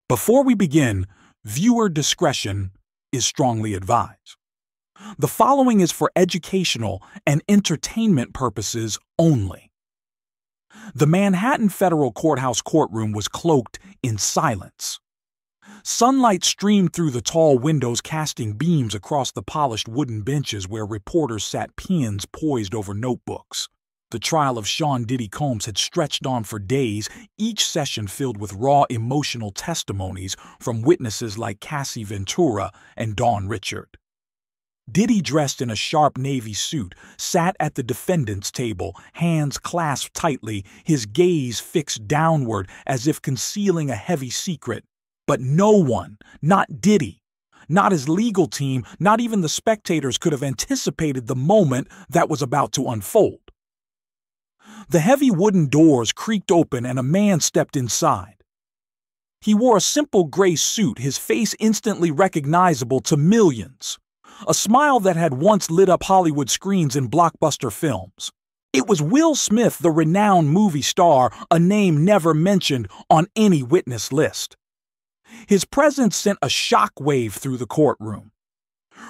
Before we begin, viewer discretion is strongly advised. The following is for educational and entertainment purposes only. The Manhattan Federal Courthouse courtroom was cloaked in silence. Sunlight streamed through the tall windows, casting beams across the polished wooden benches where reporters sat, pens poised over notebooks. The trial of Sean Diddy Combs had stretched on for days, each session filled with raw emotional testimonies from witnesses like Cassie Ventura and Dawn Richard. Diddy, dressed in a sharp navy suit, sat at the defendant's table, hands clasped tightly, his gaze fixed downward as if concealing a heavy secret. But no one, not Diddy, not his legal team, not even the spectators could have anticipated the moment that was about to unfold. The heavy wooden doors creaked open and a man stepped inside. He wore a simple gray suit, his face instantly recognizable to millions. A smile that had once lit up Hollywood screens in blockbuster films. It was Will Smith, the renowned movie star, a name never mentioned on any witness list. His presence sent a shockwave through the courtroom.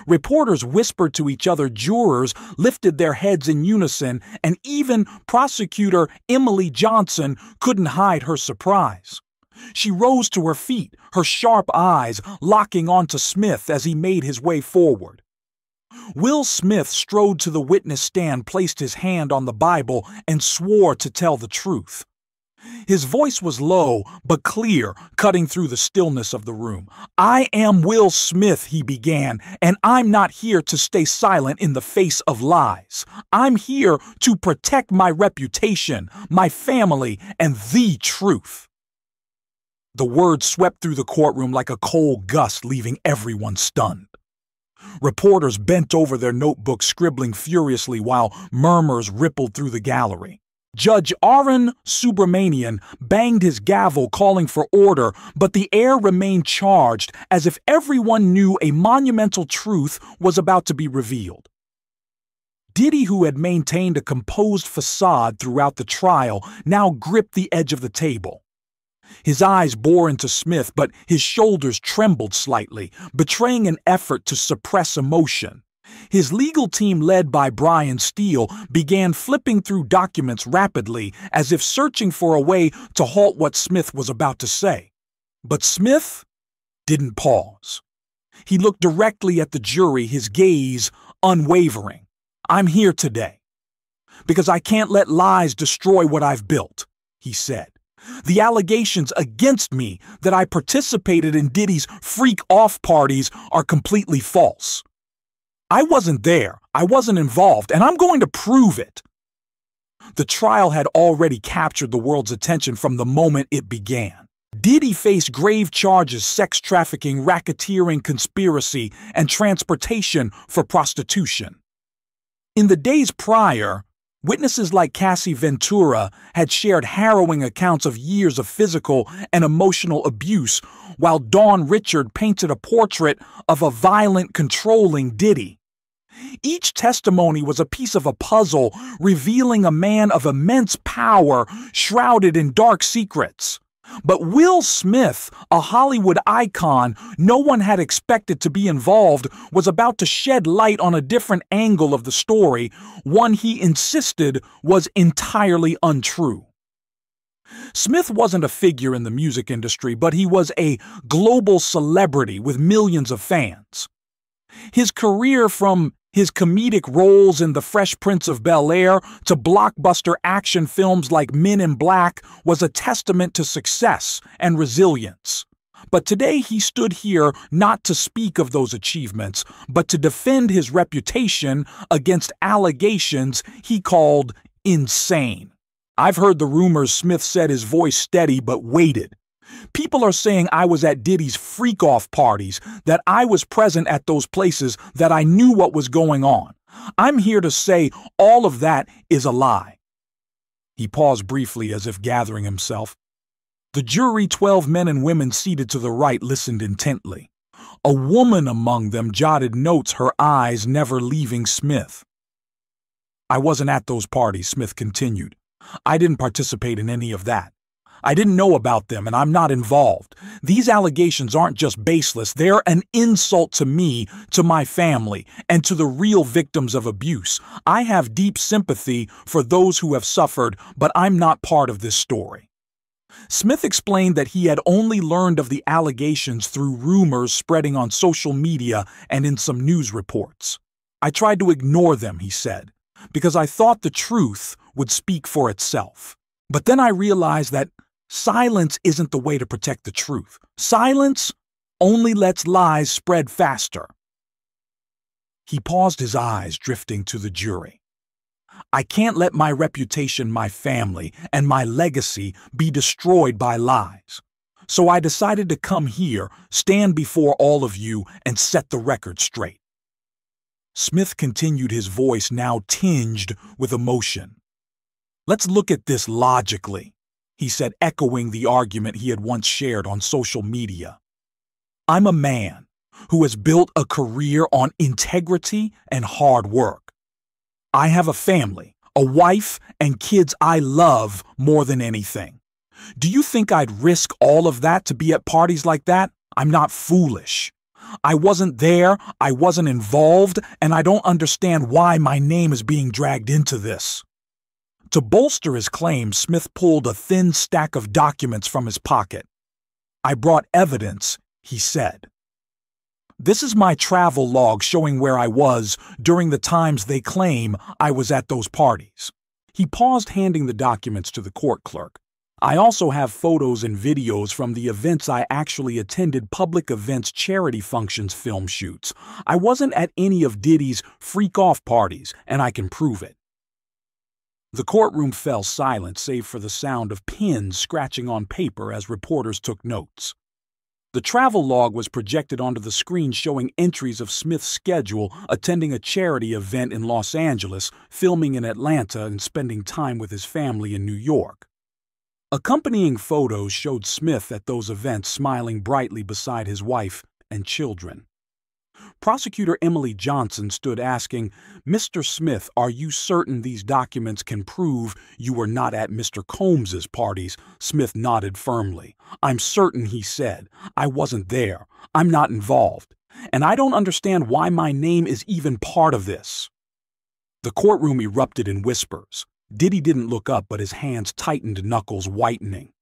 Reporters whispered to each other, jurors lifted their heads in unison, and even prosecutor Emily Johnson couldn't hide her surprise. She rose to her feet, her sharp eyes locking onto Smith as he made his way forward. Will Smith strode to the witness stand, placed his hand on the Bible, and swore to tell the truth. His voice was low but clear, cutting through the stillness of the room. "I am Will Smith," he began, "and I'm not here to stay silent in the face of lies. I'm here to protect my reputation, my family, and the truth." The words swept through the courtroom like a cold gust, leaving everyone stunned. Reporters bent over their notebooks, scribbling furiously while murmurs rippled through the gallery. Judge Arun Subramanian banged his gavel, calling for order, but the air remained charged, as if everyone knew a monumental truth was about to be revealed. Diddy, who had maintained a composed facade throughout the trial, now gripped the edge of the table. His eyes bore into Smith, but his shoulders trembled slightly, betraying an effort to suppress emotion. His legal team, led by Brian Steele, began flipping through documents rapidly, as if searching for a way to halt what Smith was about to say. But Smith didn't pause. He looked directly at the jury, his gaze unwavering. "I'm here today because I can't let lies destroy what I've built," he said. "The allegations against me that I participated in Diddy's freak-off parties are completely false. I wasn't there, I wasn't involved, and I'm going to prove it." The trial had already captured the world's attention from the moment it began. Diddy faced grave charges: sex trafficking, racketeering, conspiracy, and transportation for prostitution. In the days prior, witnesses like Cassie Ventura had shared harrowing accounts of years of physical and emotional abuse, while Dawn Richard painted a portrait of a violent, controlling Diddy. Each testimony was a piece of a puzzle, revealing a man of immense power shrouded in dark secrets. But Will Smith, a Hollywood icon no one had expected to be involved, was about to shed light on a different angle of the story, one he insisted was entirely untrue. Smith wasn't a figure in the music industry, but he was a global celebrity with millions of fans. His career, from his comedic roles in The Fresh Prince of Bel-Air to blockbuster action films like Men in Black, was a testament to success and resilience. But today he stood here not to speak of those achievements, but to defend his reputation against allegations he called insane. "I've heard the rumors," Smith said, his voice steady but weighted. "People are saying I was at Diddy's freak-off parties, that I was present at those places, that I knew what was going on. I'm here to say all of that is a lie." He paused briefly, as if gathering himself. The jury, 12 men and women seated to the right, listened intently. A woman among them jotted notes, her eyes never leaving Smith. "I wasn't at those parties," Smith continued. "I didn't participate in any of that. I didn't know about them and I'm not involved. These allegations aren't just baseless, they're an insult to me, to my family, and to the real victims of abuse. I have deep sympathy for those who have suffered, but I'm not part of this story. Smith explained that he had only learned of the allegations through rumors spreading on social media and in some news reports. I tried to ignore them, he said, because I thought the truth would speak for itself. But then I realized that silence isn't the way to protect the truth. Silence only lets lies spread faster. He paused, his eyes drifting to the jury. I can't let my reputation, my family, and my legacy be destroyed by lies. So I decided to come here, stand before all of you, and set the record straight. Smith continued, his voice now tinged with emotion. Let's look at this logically, he said, echoing the argument he had once shared on social media. I'm a man who has built a career on integrity and hard work. I have a family, a wife, and kids I love more than anything. Do you think I'd risk all of that to be at parties like that? I'm not foolish. I wasn't there, I wasn't involved, and I don't understand why my name is being dragged into this. To bolster his claim, Smith pulled a thin stack of documents from his pocket. I brought evidence, he said. This is my travel log showing where I was during the times they claim I was at those parties. He paused, handing the documents to the court clerk. I also have photos and videos from the events I actually attended, public events, charity functions, film shoots. I wasn't at any of Diddy's freak-off parties, and I can prove it. The courtroom fell silent save for the sound of pens scratching on paper as reporters took notes. The travel log was projected onto the screen, showing entries of Smith's schedule, attending a charity event in Los Angeles, filming in Atlanta, and spending time with his family in New York. Accompanying photos showed Smith at those events smiling brightly beside his wife and children. Prosecutor Emily Johnson stood asking, Mr. Smith, are you certain these documents can prove you were not at Mr. Combs's parties? Smith nodded firmly. I'm certain, he said. I wasn't there. I'm not involved. And I don't understand why my name is even part of this. The courtroom erupted in whispers. Diddy didn't look up, but his hands tightened, knuckles whitening.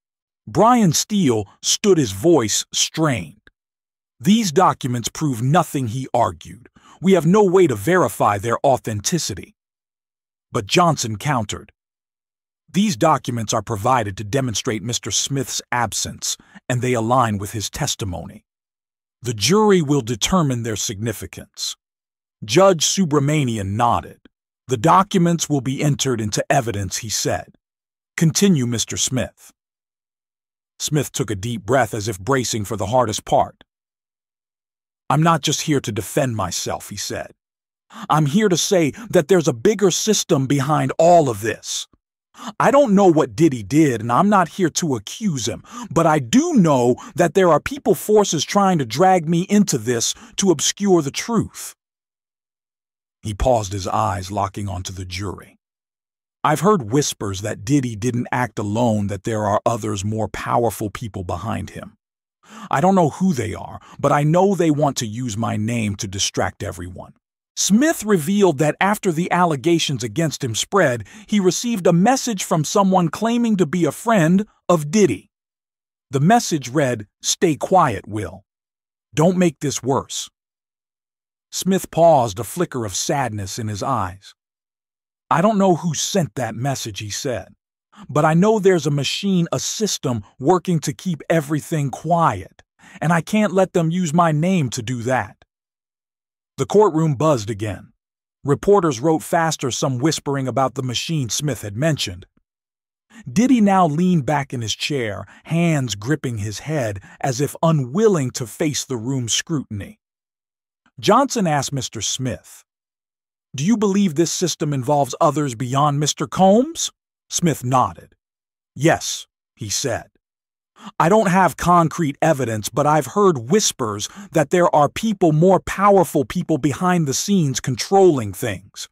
Brian Steele stood, his voice strained. These documents prove nothing, he argued. We have no way to verify their authenticity. But Johnson countered. These documents are provided to demonstrate Mr. Smith's absence, and they align with his testimony. The jury will determine their significance. Judge Subramanian nodded. The documents will be entered into evidence, he said. Continue, Mr. Smith. Smith took a deep breath as if bracing for the hardest part. I'm not just here to defend myself, he said. I'm here to say that there's a bigger system behind all of this. I don't know what Diddy did, and I'm not here to accuse him, but I do know that there are people forces trying to drag me into this to obscure the truth. He paused, his eyes locking onto the jury. I've heard whispers that Diddy didn't act alone, that there are others, more powerful people behind him. I don't know who they are, but I know they want to use my name to distract everyone. Smith revealed that after the allegations against him spread, he received a message from someone claiming to be a friend of Diddy. The message read, "Stay quiet, Will. Don't make this worse." Smith paused, a flicker of sadness in his eyes. I don't know who sent that message, he said, but I know there's a machine, a system working to keep everything quiet, and I can't let them use my name to do that. The courtroom buzzed again. Reporters wrote faster, some whispering about the machine Smith had mentioned. Diddy now leaned back in his chair, hands gripping his head as if unwilling to face the room's scrutiny. Johnson asked Mr. Smith, "Do you believe this system involves others beyond Mr. Combs?" Smith nodded. "Yes," he said. "I don't have concrete evidence, but I've heard whispers that there are people, more powerful people behind the scenes controlling things.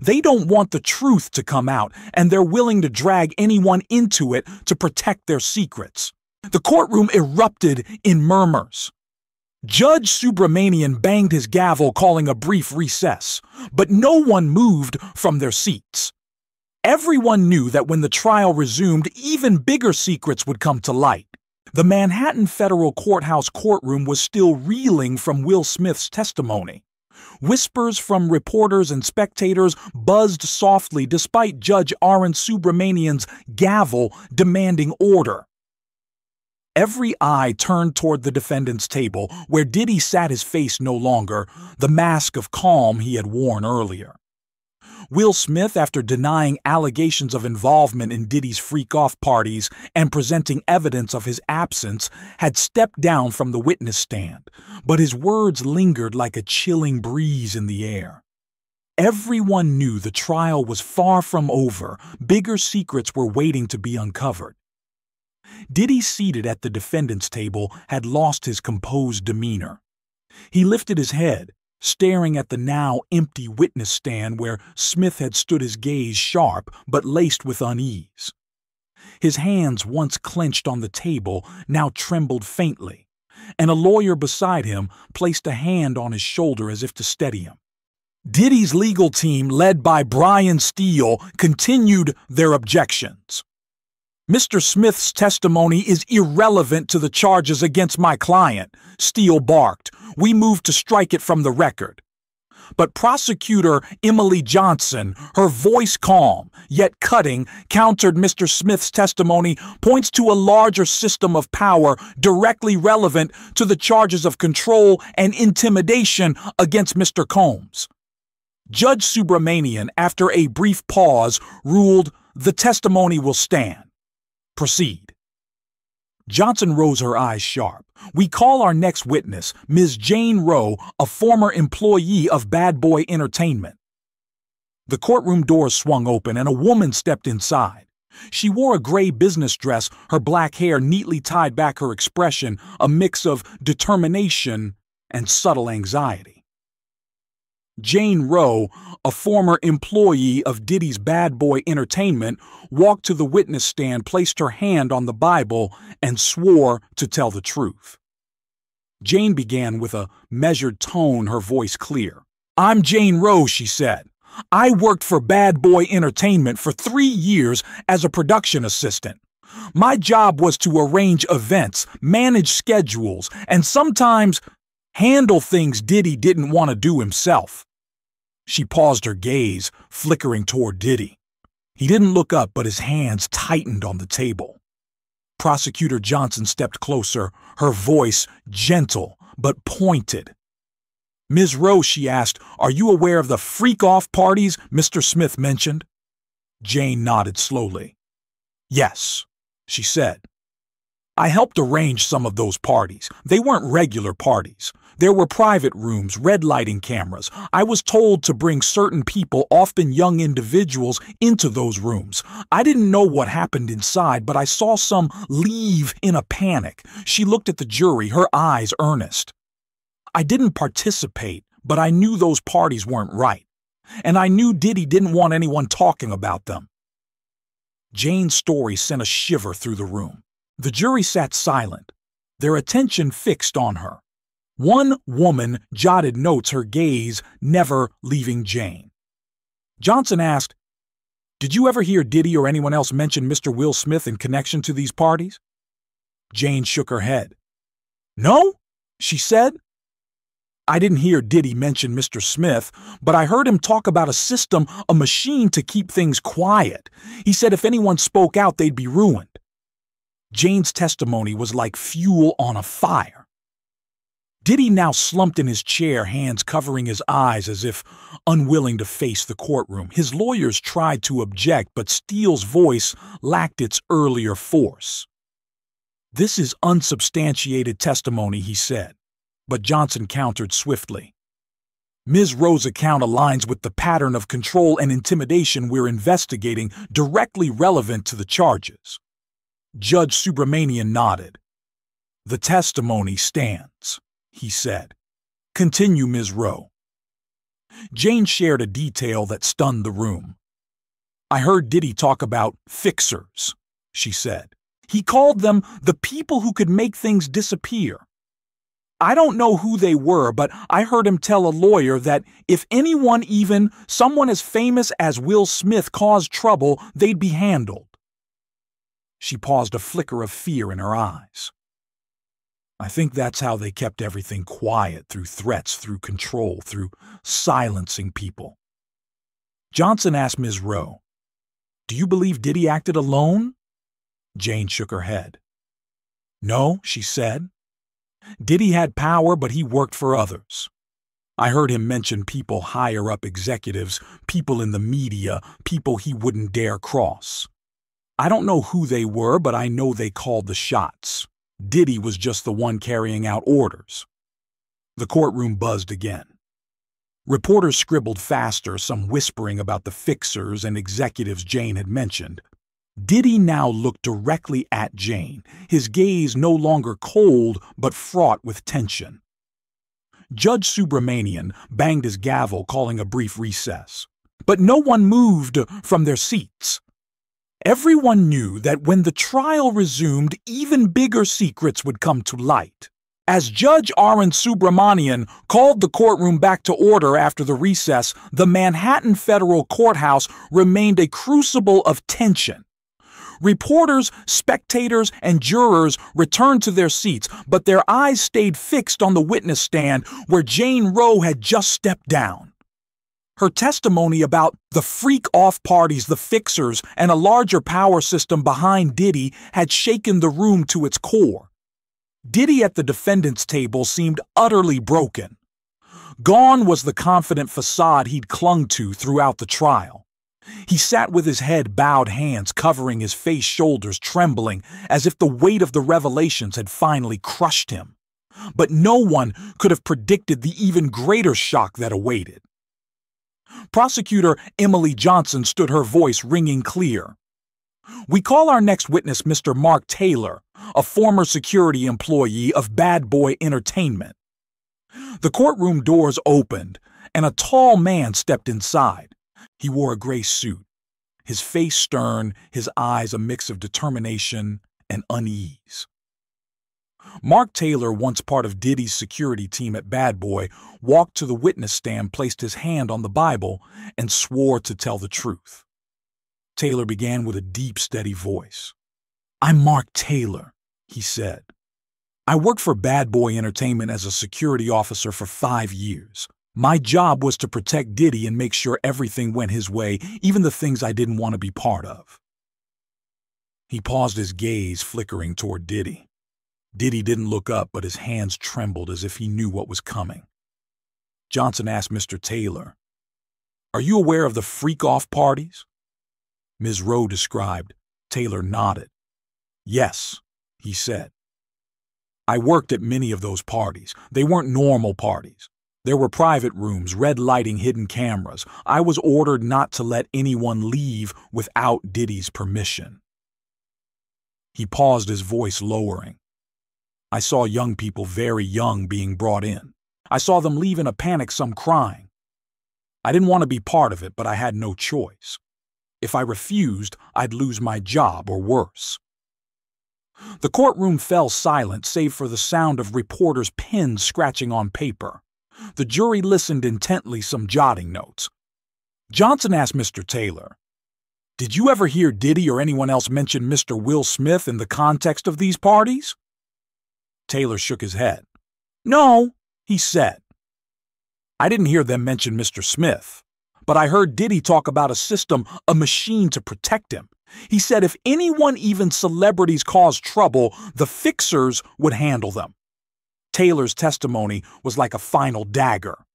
They don't want the truth to come out, and they're willing to drag anyone into it to protect their secrets. The courtroom erupted in murmurs. Judge Subramanian banged his gavel, calling a brief recess, but no one moved from their seats. Everyone knew that when the trial resumed, even bigger secrets would come to light. The Manhattan Federal Courthouse courtroom was still reeling from Will Smith's testimony. Whispers from reporters and spectators buzzed softly despite Judge Arun Subramanian's gavel demanding order. Every eye turned toward the defendant's table, where Diddy sat, his face no longer the mask of calm he had worn earlier. Will Smith, after denying allegations of involvement in Diddy's freak-off parties and presenting evidence of his absence, had stepped down from the witness stand, but his words lingered like a chilling breeze in the air. Everyone knew the trial was far from over. Bigger secrets were waiting to be uncovered. Diddy, seated at the defendant's table, had lost his composed demeanor. He lifted his head, staring at the now empty witness stand where Smith had stood, his gaze sharp but laced with unease. His hands, once clenched on the table, now trembled faintly, and a lawyer beside him placed a hand on his shoulder as if to steady him. Diddy's legal team, led by Brian Steele, continued their objections. "Mr. Smith's testimony is irrelevant to the charges against my client," Steele barked. "We move to strike it from the record." But prosecutor Emily Johnson, her voice calm yet cutting, countered. "Mr. Smith's testimony points to a larger system of power directly relevant to the charges of control and intimidation against Mr. Combs." Judge Subramanian, after a brief pause, ruled, "The testimony will stand. Proceed." Johnson rose, her eyes sharp. "We call our next witness, Ms. Jane Rowe, a former employee of Bad Boy Entertainment." The courtroom doors swung open and a woman stepped inside. She wore a gray business dress, her black hair neatly tied back, her expression a mix of determination and subtle anxiety. Jane Rowe, a former employee of Diddy's Bad Boy Entertainment, walked to the witness stand, placed her hand on the Bible, and swore to tell the truth. Jane began with a measured tone, her voice clear. "I'm Jane Rowe," she said. "I worked for Bad Boy Entertainment for 3 years as a production assistant. My job was to arrange events, manage schedules, and sometimes handle things Diddy didn't want to do himself." She paused, her gaze flickering toward Diddy. He didn't look up, but his hands tightened on the table. Prosecutor Johnson stepped closer, her voice gentle but pointed. "Ms. Rowe," she asked, "are you aware of the freak-off parties Mr. Smith mentioned?" Jane nodded slowly. "Yes," she said. "I helped arrange some of those parties. They weren't regular parties. There were private rooms, red lighting cameras. I was told to bring certain people, often young individuals, into those rooms. I didn't know what happened inside, but I saw some leave in a panic." She looked at the jury, her eyes earnest. "I didn't participate, but I knew those parties weren't right. And I knew Diddy didn't want anyone talking about them." Jane's story sent a shiver through the room. The jury sat silent, their attention fixed on her. One woman jotted notes, her gaze never leaving Jane. Johnson asked, "Did you ever hear Diddy or anyone else mention Mr. Will Smith in connection to these parties?" Jane shook her head. "No," she said. "I didn't hear Diddy mention Mr. Smith, but I heard him talk about a system, a machine to keep things quiet. He said if anyone spoke out, they'd be ruined." Jane's testimony was like fuel on a fire. Diddy now slumped in his chair, hands covering his eyes as if unwilling to face the courtroom. His lawyers tried to object, but Steele's voice lacked its earlier force. "This is unsubstantiated testimony," he said, but Johnson countered swiftly. "Ms. Rowe's account aligns with the pattern of control and intimidation we're investigating, directly relevant to the charges." Judge Subramanian nodded. "The testimony stands," he said. "Continue, Ms. Rowe." Jane shared a detail that stunned the room. "I heard Diddy talk about fixers," she said. "He called them the people who could make things disappear. I don't know who they were, but I heard him tell a lawyer that if anyone, even someone as famous as Will Smith, caused trouble, they'd be handled." She paused, a flicker of fear in her eyes. "I think that's how they kept everything quiet, through threats, through control, through silencing people." Johnson asked Ms. Rowe, "Do you believe Diddy acted alone?" Jane shook her head. "No," she said. "Diddy had power, but he worked for others. I heard him mention people higher up, executives, people in the media, people he wouldn't dare cross. I don't know who they were, but I know they called the shots. Diddy was just the one carrying out orders." The courtroom buzzed again. Reporters scribbled faster, some whispering about the fixers and executives Jane had mentioned. Diddy now looked directly at Jane, his gaze no longer cold but fraught with tension. Judge Subramanian banged his gavel, calling a brief recess. But no one moved from their seats. Everyone knew that when the trial resumed, even bigger secrets would come to light. As Judge R.N. Subramanian called the courtroom back to order after the recess, the Manhattan Federal Courthouse remained a crucible of tension. Reporters, spectators, and jurors returned to their seats, but their eyes stayed fixed on the witness stand where Jane Rowe had just stepped down. Her testimony about the freak-off parties, the fixers, and a larger power system behind Diddy had shaken the room to its core. Diddy at the defendant's table seemed utterly broken. Gone was the confident facade he'd clung to throughout the trial. He sat with his head bowed, hands covering his face, shoulders trembling, as if the weight of the revelations had finally crushed him. But no one could have predicted the even greater shock that awaited. Prosecutor Emily Johnson stood, her voice ringing clear. "We call our next witness Mr. Mark Taylor, a former security employee of Bad Boy Entertainment." The courtroom doors opened, and a tall man stepped inside. He wore a gray suit, his face stern, his eyes a mix of determination and unease. Mark Taylor, once part of Diddy's security team at Bad Boy, walked to the witness stand, placed his hand on the Bible, and swore to tell the truth. Taylor began with a deep, steady voice. "I'm Mark Taylor," he said. "I worked for Bad Boy Entertainment as a security officer for 5 years. My job was to protect Diddy and make sure everything went his way, even the things I didn't want to be part of." He paused, his gaze flickering toward Diddy. Diddy didn't look up, but his hands trembled as if he knew what was coming. Johnson asked Mr. Taylor, "Are you aware of the freak-off parties?" Ms. Rowe described. Taylor nodded. "Yes," he said. "I worked at many of those parties. They weren't normal parties. There were private rooms, red lighting, hidden cameras. I was ordered not to let anyone leave without Diddy's permission." He paused, his voice lowering. "I saw young people, very young, being brought in. I saw them leave in a panic, some crying. I didn't want to be part of it, but I had no choice. If I refused, I'd lose my job or worse." The courtroom fell silent, save for the sound of reporters' pens scratching on paper. The jury listened intently, some jotting notes. Johnson asked Mr. Taylor, "Did you ever hear Diddy or anyone else mention Mr. Will Smith in the context of these parties?" Taylor shook his head. "No," he said. "I didn't hear them mention Mr. Smith, but I heard Diddy talk about a system, a machine to protect him. He said if anyone, even celebrities, caused trouble, the fixers would handle them." Taylor's testimony was like a final dagger.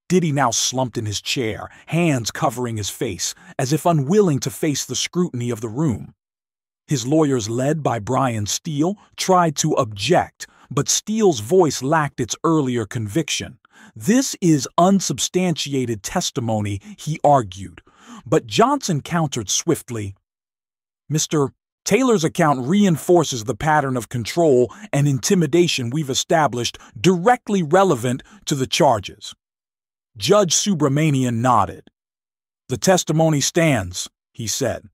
Diddy now slumped in his chair, hands covering his face, as if unwilling to face the scrutiny of the room. His lawyers, led by Brian Steele, tried to object, but Steele's voice lacked its earlier conviction. "This is unsubstantiated testimony," he argued, but Johnson countered swiftly, "Mr. Taylor's account reinforces the pattern of control and intimidation we've established, directly relevant to the charges." Judge Subramanian nodded. "The testimony stands," he said.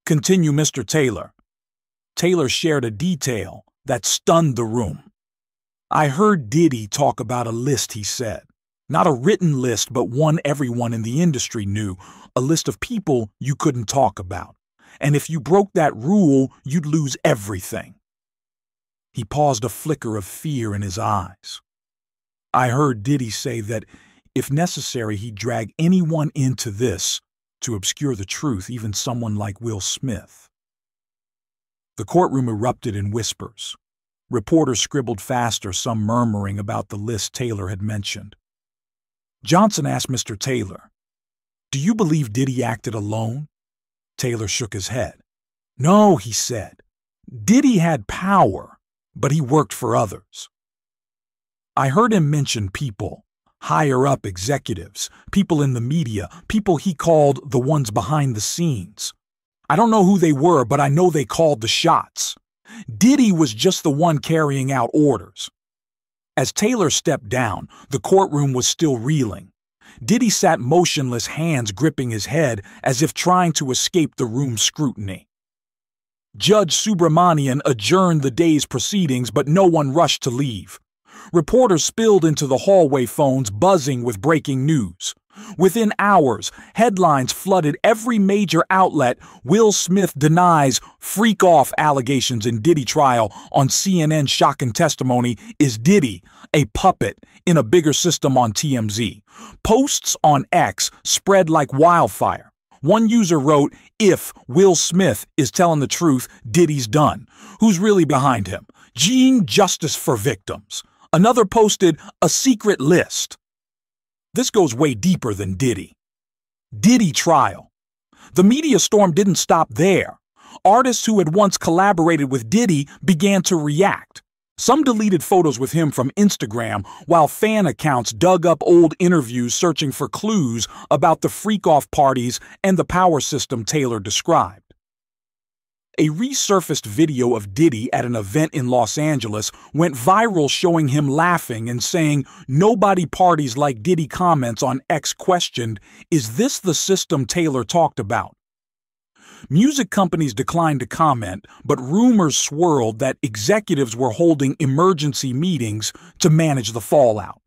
"Continue, Mr. Taylor." Taylor shared a detail that stunned the room. "I heard Diddy talk about a list," he said. "Not a written list, but one everyone in the industry knew, a list of people you couldn't talk about. And if you broke that rule, you'd lose everything." He paused, a flicker of fear in his eyes. "I heard Diddy say that if necessary, he'd drag anyone into this to obscure the truth, even someone like Will Smith." The courtroom erupted in whispers. Reporters scribbled faster, some murmuring about the list Taylor had mentioned. Johnson asked Mr. Taylor, "Do you believe Diddy acted alone?" Taylor shook his head. "No," he said. "Diddy had power, but he worked for others. I heard him mention people, higher-up executives, people in the media, people he called the ones behind the scenes. I don't know who they were, but I know they called the shots. Diddy was just the one carrying out orders." As Taylor stepped down, the courtroom was still reeling. Diddy sat motionless, hands gripping his head as if trying to escape the room's scrutiny. Judge Subramanian adjourned the day's proceedings, but no one rushed to leave. Reporters spilled into the hallway, phones buzzing with breaking news. Within hours, headlines flooded every major outlet. Will Smith denies freak-off allegations in Diddy trial on CNN. Shocking testimony. Is Diddy a puppet in a bigger system on TMZ? Posts on X spread like wildfire. One user wrote, "If Will Smith is telling the truth, Diddy's done. Who's really behind him? Gene justice for victims." Another posted, "A secret list." This goes way deeper than Diddy. Diddy trial. The media storm didn't stop there. Artists who had once collaborated with Diddy began to react. Some deleted photos with him from Instagram, while fan accounts dug up old interviews searching for clues about the freak-off parties and the power system Taylor described. A resurfaced video of Diddy at an event in Los Angeles went viral, showing him laughing and saying, "Nobody parties like Diddy." Comments on X questioned, "Is this the system Taylor talked about?" Music companies declined to comment, but rumors swirled that executives were holding emergency meetings to manage the fallout.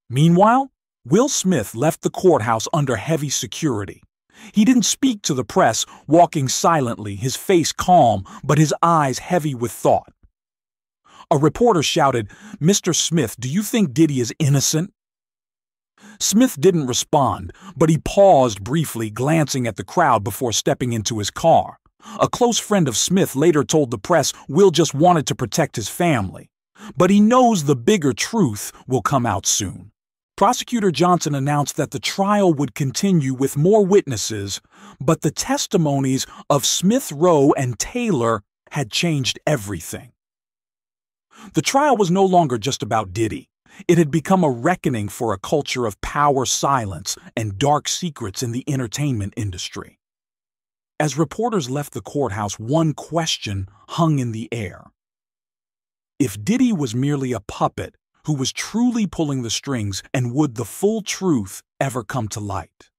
Meanwhile, Will Smith left the courthouse under heavy security. He didn't speak to the press, walking silently, his face calm, but his eyes heavy with thought. A reporter shouted, "Mr. Smith, do you think Diddy is innocent?" Smith didn't respond, but he paused briefly, glancing at the crowd before stepping into his car. A close friend of Smith later told the press Will just wanted to protect his family, but he knows the bigger truth will come out soon. Prosecutor Johnson announced that the trial would continue with more witnesses, but the testimonies of Smith, Rowe, and Taylor had changed everything. The trial was no longer just about Diddy. It had become a reckoning for a culture of power, silence, and dark secrets in the entertainment industry. As reporters left the courthouse, one question hung in the air. If Diddy was merely a puppet, who was truly pulling the strings, and would the full truth ever come to light?